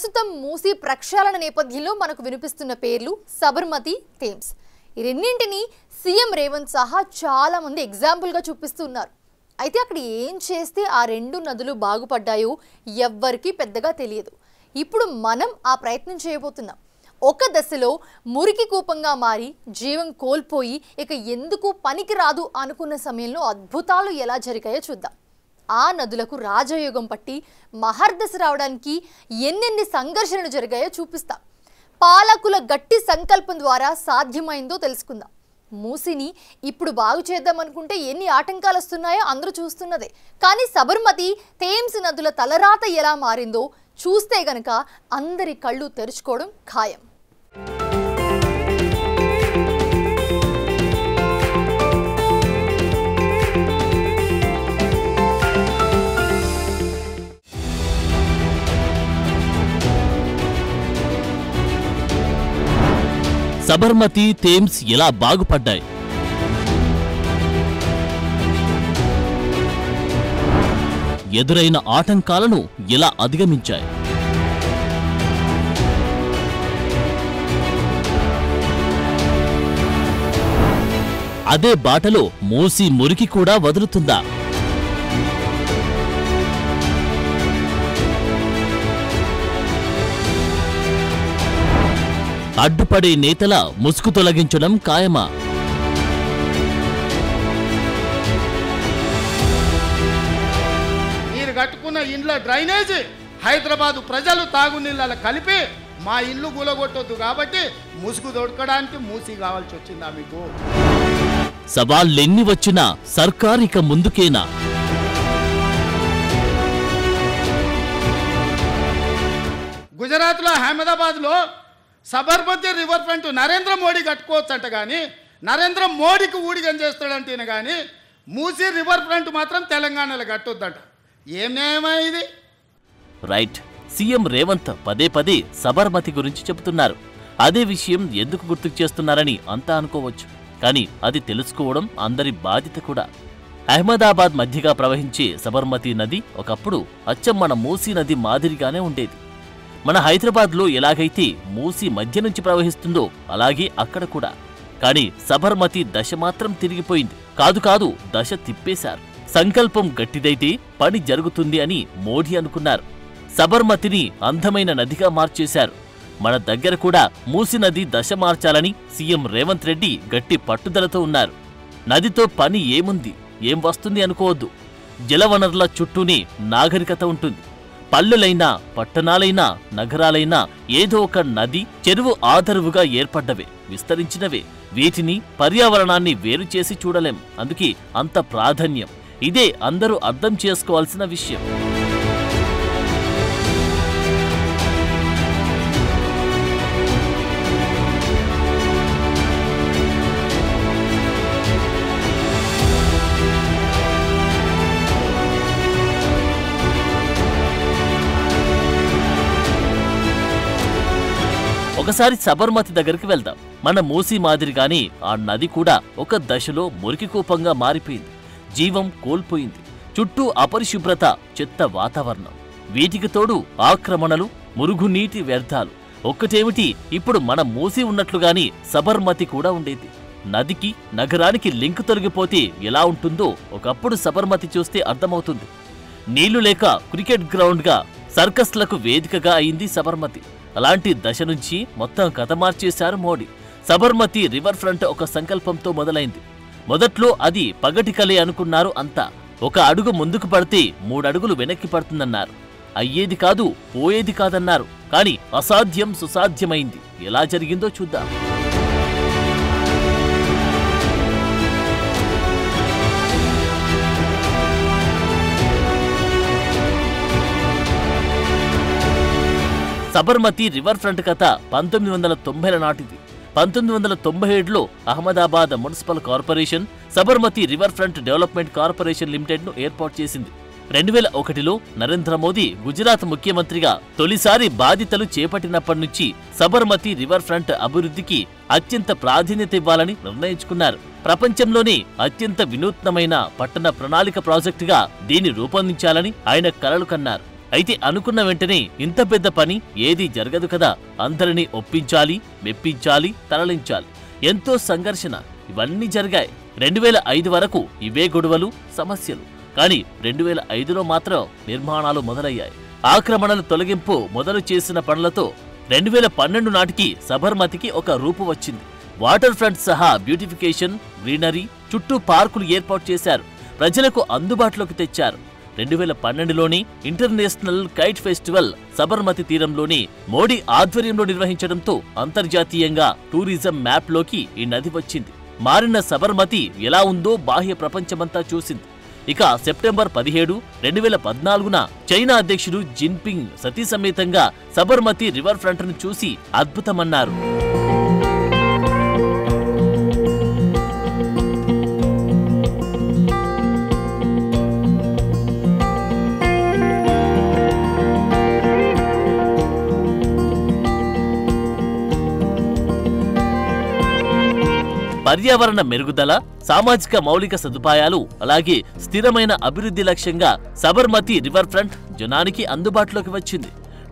ప్రస్తుతం మూసీ ప్రక్షాళన నేపథ్యంలో మనకు వినిపిస్తున్న పేర్లు సబర్మతి, థేమ్స్. ఈ రెండింటిని సీఎం రేవంత్ సహా చాలా మంది ఎగ్జాంపుల్ గా చూపిస్తున్నారు. అయితే అక్కడ ఏం చేస్తే ఆ రెండు నదులు బాగుపడ్డాయో ఎవ్వరికీ పెద్దగా తెలియదు. ఇప్పుడు మనం ఆ ప్రయత్నం చేయబోతున్నాం. ఒక దశలో మురికి కూపంగా మారి జీవం కోల్పోయి ఇక ఎందుకు పనికి రాదు అనుకున్న సమయంలో అద్భుతాలు ఎలా జరిగాయో చూద్దాం. ఆ నదులకు రాజయోగం పట్టి మహర్దశ రావడానికి ఎన్నెన్ని సంఘర్షణలు జరిగాయో చూపిస్తాం. పాలకుల గట్టి సంకల్పం ద్వారా సాధ్యమైందో తెలుసుకుందాం. మూసిని ఇప్పుడు బాగు చేద్దాం అనుకుంటే ఎన్ని ఆటంకాలు వస్తున్నాయో అందరూ చూస్తున్నదే. కానీ సబర్మతి, థేమ్స్ నదుల తలరాత ఎలా మారిందో చూస్తే గనక అందరి కళ్ళు తెరుచుకోవడం ఖాయం. సబర్మతి, థేమ్స్ ఎలా బాగుపడ్డాయి? ఎదురైన ఆటంకాలను ఎలా అధిగమించాయి? అదే బాటలో మూసీ మురికి కూడా వదులుతుందా? అడ్డుపడే నేతల ముసుగు తొలగించడం ఖాయమా? మీరు కట్టుకున్న ఇండ్ల డ్రైనేజ్ హైదరాబాదు ప్రజలు తాగునీళ్ళ కలిపి మా ఇల్లు కూలగొట్టొద్దు కాబట్టి ముసుగు దొరకడానికి మూసి కావాల్సి వచ్చిందా మీకు? సవాళ్ళెన్ని వచ్చినా సర్కార్ ఇక ముందుకేనా? గుజరాత్లో అహ్మదాబాద్లో సబర్మతి రివర్ ఫ్రంట్ నరేంద్ర మోడీ కట్టుకోవచ్చంట, కానీ నరేంద్ర మోడీకి ఊడిగం చేస్తాడంటేనే కానీ మూసీ రివర్ ఫ్రంట్ మాత్రం తెలంగాణలో కట్టొద్దంట. ఏం న్యాయమా ఇది? రైట్. సీఎం రేవంత్ పదే పదే సబర్మతి గురించి చెబుతున్నారు. అదే విషయం ఎందుకు గుర్తుకు చేస్తున్నారని అంతా అనుకోవచ్చు. కానీ అది తెలుసుకోవడం అందరి బాధ్యత కూడా. అహ్మదాబాద్ మధ్యగా ప్రవహించే సబర్మతి నది ఒకప్పుడు అచ్చం మన మూసీ నది మాదిరిగానే ఉండేది. మన హైదరాబాద్లో ఎలాగైతే మూసీ మధ్య నుంచి ప్రవహిస్తుందో అలాగే అక్కడ కూడా. కానీ సబర్మతి దశ మాత్రం తిరిగిపోయింది. కాదు, దశ తిప్పేశారు. సంకల్పం గట్టిదైతే పని జరుగుతుంది అని మోడీ అనుకున్నారు. సబర్మతిని అందమైన నదిగా మార్చేశారు. మన దగ్గర కూడా మూసీ నది దశ మార్చాలని సీఎం రేవంత్ రెడ్డి గట్టి పట్టుదలతో ఉన్నారు. నదితో పని ఏముంది, ఏం వస్తుంది అనుకోవద్దు. జలవనరుల చుట్టూనే నాగరికత ఉంటుంది. పల్లెలైనా, పట్టణాలైనా, నగరాలైనా ఏదో ఒక నది, చెరువు ఆదరువుగా ఏర్పడ్డవే, విస్తరించినవే. వీటిని, పర్యావరణాన్ని వేరు చేసి చూడలేం. అందుకే అంత ప్రాధాన్యం. ఇదే అందరూ అర్థం చేసుకోవాల్సిన విషయం. ఒకసారి సబర్మతి దగ్గరికి వెళ్దాం. మన మూసీ మాదిరిగానే ఆ నది కూడా ఒక దశలో మురికి కూపంగా మారిపోయింది. జీవం కోల్పోయింది. చుట్టూ అపరిశుభ్రత, చెత్త వాతావరణం. వీటికి తోడు ఆక్రమణలు, మురుగునీటి వ్యర్థాలు. ఒక్కటేమిటి, ఇప్పుడు మన మూసీ ఉన్నట్లుగాని సబర్మతి కూడా ఉండేది. నదికి, నగరానికి లింక్ తొలగిపోతే ఎలా ఉంటుందో ఒకప్పుడు సబర్మతి చూస్తే అర్థమవుతుంది. నీళ్లు లేక క్రికెట్ గ్రౌండ్గా, సర్కస్లకు వేదికగా అయింది సబర్మతి. అలాంటి దశ నుంచి మొత్తం కథ మార్చేశారు మోడీ. సబర్మతి రివర్ ఫ్రంట్ ఒక సంకల్పంతో మొదలైంది. మొదట్లో అది పగటి కలే అనుకున్నారు అంతా. ఒక అడుగు ముందుకు పడితే 3 అడుగులు వెనక్కి పడుతుందన్నారు. అయ్యేది కాదు, పోయేది కాదన్నారు. కానీ అసాధ్యం సుసాధ్యమైంది. ఎలా జరిగిందో చూద్దాం. సబర్మతి రివర్ ఫ్రంట్ కథ 1990ల నాటిది. 1997లో Ahmedabad municipal corporation Sabarmati river front development corporation లిమిటెడ్ను ఏర్పాటు చేసింది. 2001లో నరేంద్ర మోదీ గుజరాత్ ముఖ్యమంత్రిగా తొలిసారి బాధ్యతలు చేపట్టినప్పటి నుంచి సబర్మతి రివర్ ఫ్రంట్ అభివృద్ధికి అత్యంత ప్రాధాన్యత ఇవ్వాలని నిర్ణయించుకున్నారు. ప్రపంచంలోనే అత్యంత వినూత్నమైన పట్టణ ప్రణాళిక ప్రాజెక్టుగా దీన్ని రూపొందించాలని ఆయన కలలు కన్నారు. అయితే అనుకున్న వెంటనే ఇంత పెద్ద పని ఏదీ జరగదు కదా, అందరినీ ఒప్పించాలి, మెప్పించాలి, తరలించాలి, ఎంతో సంఘర్షణ, ఇవన్నీ జరిగాయి. 2005 వరకు ఇవే గొడవలు, సమస్యలు. కానీ 2005లో మాత్రం నిర్మాణాలు మొదలయ్యాయి. ఆక్రమణల తొలగింపు మొదలు చేసిన పనులతో 2012 నాటికి సబర్మతికి ఒక రూపు వచ్చింది. వాటర్ ఫ్రంట్ సహా బ్యూటిఫికేషన్, గ్రీనరీ, చుట్టూ పార్కులు ఏర్పాటు చేశారు, ప్రజలకు అందుబాటులోకి తెచ్చారు. 2012లోని ఇంటర్నేషనల్ కైట్ ఫెస్టివల్ సబర్మతి తీరంలోని మోడీ ఆధ్వర్యంలో నిర్వహించడంతో అంతర్జాతీయంగా టూరిజం మ్యాప్లోకి ఈ నది వచ్చింది. మారిన సబర్మతి ఎలా ఉందో బాహ్య ప్రపంచమంతా చూసింది. ఇక సెప్టెంబర్ 17, 2014న చైనా అధ్యక్షుడు జిన్పింగ్ సతీ సమేతంగా సబర్మతి రివర్ ఫ్రంట్ను చూసి అద్భుతమన్నారు. పర్యావరణ మెరుగుదల, సామాజిక మౌలిక సదుపాయాలు, అలాగే స్థిరమైన అభివృద్ధి లక్ష్యంగా సబర్మతి రివర్ ఫ్రంట్ జనానికి అందుబాటులోకి వచ్చింది.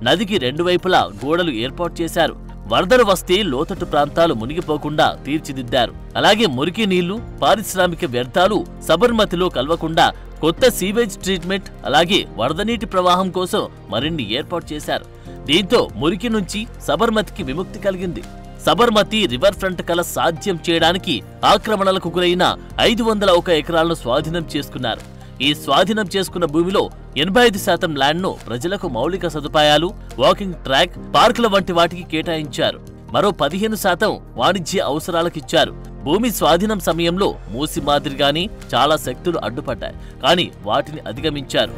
నదికి రెండు వైపులా గోడలు ఏర్పాటు చేశారు. వరదలు వస్తే లోతట్టు ప్రాంతాలు మునిగిపోకుండా తీర్చిదిద్దారు. అలాగే మురికి నీళ్లు, పారిశ్రామిక వ్యర్థాలు సబర్మతిలో కలవకుండా కొత్త సీవేజ్ ట్రీట్మెంట్, అలాగే వరద నీటి ప్రవాహం కోసం మరిన్ని ఏర్పాటు చేశారు. దీంతో మురికి నుంచి సబర్మతికి విముక్తి కలిగింది. సబర్మతి రివర్ ఫ్రంట్ కల సాధ్యం చేయడానికి ఆక్రమణలకు గురైన 501 ఎకరాలను స్వాధీనం చేసుకున్నారు. ఈ స్వాధీనం చేసుకున్న భూమిలో 85% ల్యాండ్ను ప్రజలకు మౌలిక సదుపాయాలు, వాకింగ్ ట్రాక్, పార్కుల వంటి వాటికి కేటాయించారు. మరో 15% వాణిజ్య అవసరాలకిచ్చారు. భూమి స్వాధీనం సమయంలో మూసి మాదిరిగానే చాలా శక్తులు అడ్డుపడ్డాయి, కానీ వాటిని అధిగమించారు.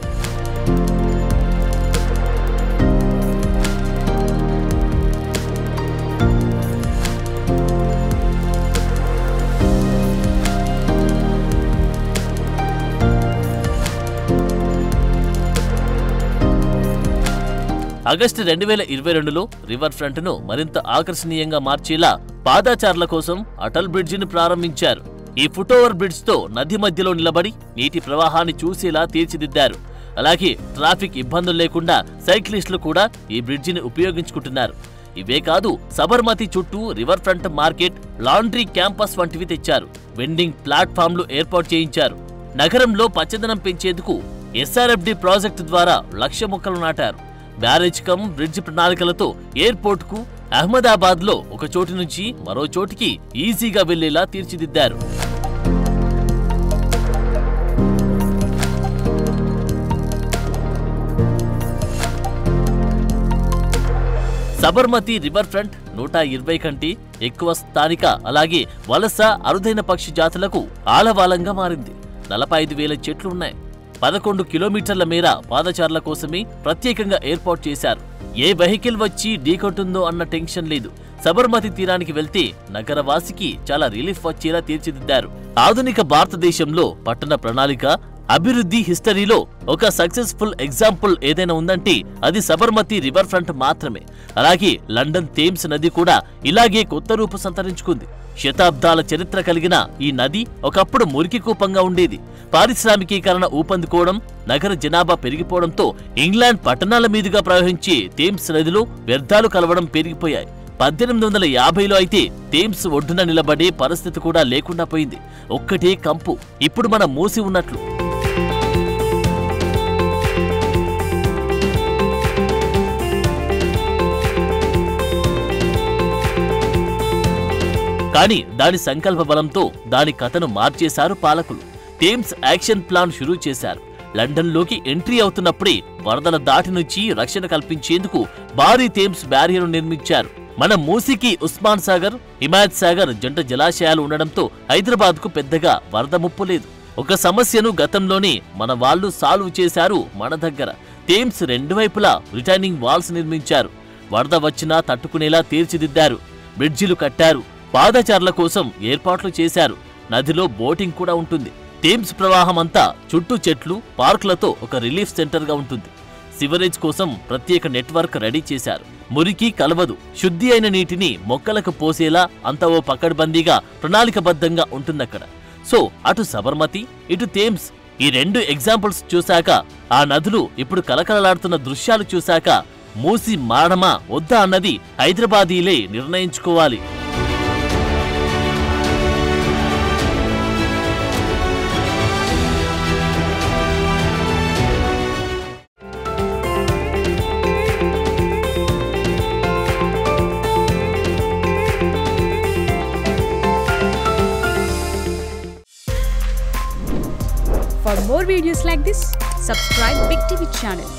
ఆగస్టు 2022లో రివర్ ఫ్రంట్ ను మరింత ఆకర్షణీయంగా మార్చేలా పాదాచారుల కోసం అటల్ బ్రిడ్జిని ప్రారంభించారు. ఈ ఫుట్ఓవర్ బ్రిడ్జ్ తో నది మధ్యలో నిలబడి నీటి ప్రవాహాన్ని చూసేలా తీర్చిదిద్దారు. అలాగే ట్రాఫిక్ ఇబ్బందులు లేకుండా సైక్లిస్టులు కూడా ఈ బ్రిడ్జిని ఉపయోగించుకుంటున్నారు. ఇవే కాదు, సబర్మతి చుట్టూ river front market, laundry campus వంటివి తెచ్చారు. వెండింగ్ ప్లాట్ఫామ్లు ఏర్పాటు చేయించారు. నగరంలో పచ్చదనం పెంచేందుకు SRFD ప్రాజెక్టు ద్వారా 1,00,000 మొక్కలు నాటారు. బ్యారేజ్ కమ్ బ్రిడ్జ్ ప్రణాళికలతో ఎయిర్పోర్ట్ కు అహ్మదాబాద్ లో ఒక చోటు నుంచి మరో చోటికి ఈజీగా వెళ్లేలా తీర్చిదిద్దారు. సబర్మతి రివర్ ఫ్రంట్ 120 కంటే ఎక్కువ స్థానిక, అలాగే వలస, అరుదైన పక్షి జాతులకు ఆలవాలంగా మారింది. 45,000 చెట్లు ఉన్నాయి. 11 కిలోమీటర్ల మేర పాదచారుల కోసమే ప్రత్యేకంగా ఏర్పాటు చేశారు. ఏ వెహికల్ వచ్చి ఢీకొట్టుందో అన్న టెన్షన్ లేదు. సబర్మతి తీరానికి వెళ్తే నగరవాసికి చాలా రిలీఫ్ వచ్చేలా తీర్చిదిద్దారు. ఆధునిక భారతదేశంలో పట్టణ ప్రణాళిక, అభివృద్ధి హిస్టరీలో ఒక సక్సెస్ఫుల్ ఎగ్జాంపుల్ ఏదైనా ఉందంటే అది సబర్మతి రివర్ ఫ్రంట్ మాత్రమే. అలాగే లండన్ థేమ్స్ నది కూడా ఇలాగే కొత్త రూపు సంతరించుకుంది. శతాబ్దాల చరిత్ర కలిగిన ఈ నది ఒకప్పుడు మురికి కూపంగా ఉండేది. పారిశ్రామికీకరణ ఊపందుకోవడం, నగర జనాభా పెరిగిపోవడంతో ఇంగ్లాండ్ పట్టణాల మీదుగా ప్రవహించే థేమ్స్ నదిలో వ్యర్థాలు కలవడం పెరిగిపోయాయి. 1850లో అయితే థేమ్స్ ఒడ్డున నిలబడే పరిస్థితి కూడా లేకుండా పోయింది. ఒక్కటే కంపు. ఇప్పుడు మనం మూసి ఉన్నట్లు. కానీ దాని సంకల్ప బలంతో దాని కథను మార్చేశారు పాలకులు. థేమ్స్ యాక్షన్ ప్లాన్ షురూ చేశారు. లండన్లోకి ఎంట్రీ అవుతున్నప్పుడే వరదల దాటి నుంచి రక్షణ కల్పించేందుకు భారీ థేమ్స్ బ్యారియర్ నిర్మించారు. మన మూసీకి ఉస్మాన్ సాగర్, హిమాయత్ సాగర్ జంట జలాశయాలు ఉండడంతో హైదరాబాద్ కు పెద్దగా వరద ముప్పు లేదు. ఒక సమస్యను గతంలోనే మన వాళ్ళు సాల్వ్ చేశారు మన దగ్గర. థేమ్స్ రెండు వైపులా రిటైనింగ్ వాల్స్ నిర్మించారు. వరద వచ్చినా తట్టుకునేలా తీర్చిదిద్దారు. బ్రిడ్జిలు కట్టారు. పాదచారుల కోసం ఏర్పాట్లు చేశారు. నదిలో బోటింగ్ కూడా ఉంటుంది. థేమ్స్ ప్రవాహం అంతా చుట్టూ చెట్లు, పార్కులతో ఒక రిలీఫ్ సెంటర్ గా ఉంటుంది. సివరేజ్ కోసం ప్రత్యేక నెట్వర్క్ రెడీ చేశారు. మురికి కలవదు. శుద్ధి అయిన నీటిని మొక్కలకు పోసేలా అంతా ఓ పకడ్బందీగా ప్రణాళికబద్ధంగా ఉంటుందక్కడ. సో అటు సబర్మతి, ఇటు థేమ్స్ ఈ 2 ఎగ్జాంపుల్స్ చూశాక, ఆ నదులు ఇప్పుడు కలకలలాడుతున్న దృశ్యాలు చూశాక మూసి మారడమా వద్దా అన్నది హైదరాబాదీలే నిర్ణయించుకోవాలి. For more videos like this, subscribe Big TV channel.